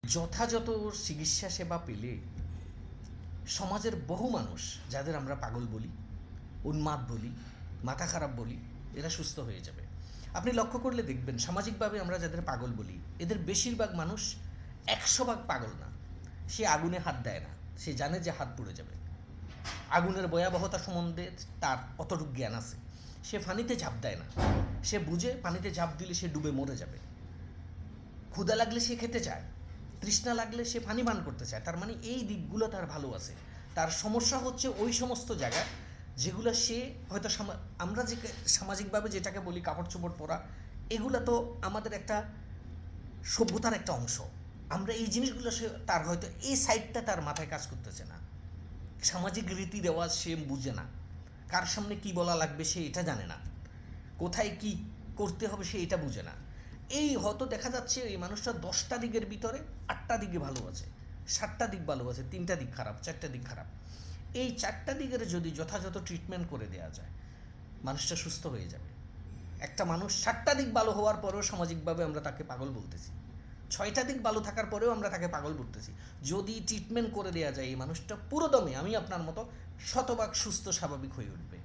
যথাযথ চিকিৎসা সেবা পেলে সমাজের বহু মানুষ, যাদের আমরা পাগল বলি, উন্মাদ বলি, মাথা খারাপ বলি, এরা সুস্থ হয়ে যাবে। আপনি লক্ষ্য করলে দেখবেন সামাজিকভাবে আমরা যাদের পাগল বলি এদের বেশিরভাগ মানুষ 100 ভাগ পাগল না। সে আগুনে হাত দেয় না, সে জানে যে হাত পুড়ে যাবে। আগুনের ভয়াবহতা সম্বন্ধে তার অতটুকু জ্ঞান আছে। সে পানিতে ঝাঁপ দেয় না, সে বুঝে পানিতে ঝাঁপ দিলে সে ডুবে মরে যাবে। ক্ষুধা লাগলে সে খেতে চায়, তৃষ্ণা লাগলে সে পানি পান করতে চায়। তার মানে এই দিকগুলো তার ভালো আছে। তার সমস্যা হচ্ছে ওই সমস্ত জায়গায় যেগুলো সে হয়তো আমরা যে সামাজিকভাবে যেটাকে বলি কাপড় চোপড় পরা, এগুলো তো আমাদের একটা সভ্যতার একটা অংশ। আমরা এই জিনিসগুলো সে তার হয়তো এই সাইডটা তার মাথায় কাজ করতেছে না। সামাজিক রীতি রেওয়াজ সে বুঝে না, কার সামনে কি বলা লাগবে সে এটা জানে না, কোথায় কি করতে হবে সে এটা বুঝে না। এই হয়তো দেখা যাচ্ছে এই মানুষটা 10টা দিকের ভিতরে 8টা দিকে ভালো আছে, 7টা দিক ভালো আছে, 3টা দিক খারাপ, 4টা দিক খারাপ। এই 4টা দিকের যদি যথাযথ ট্রিটমেন্ট করে দেওয়া যায় মানুষটা সুস্থ হয়ে যাবে। একটা মানুষ 7টা দিক ভালো হওয়ার পরেও সামাজিকভাবে আমরা তাকে পাগল বলতেছি, 6টা দিক ভালো থাকার পরেও আমরা তাকে পাগল বলতেছি। যদি ট্রিটমেন্ট করে দেওয়া যায় এই মানুষটা পুরো দমে আমি আপনার মতো শতভাগ সুস্থ স্বাভাবিক হয়ে উঠবে।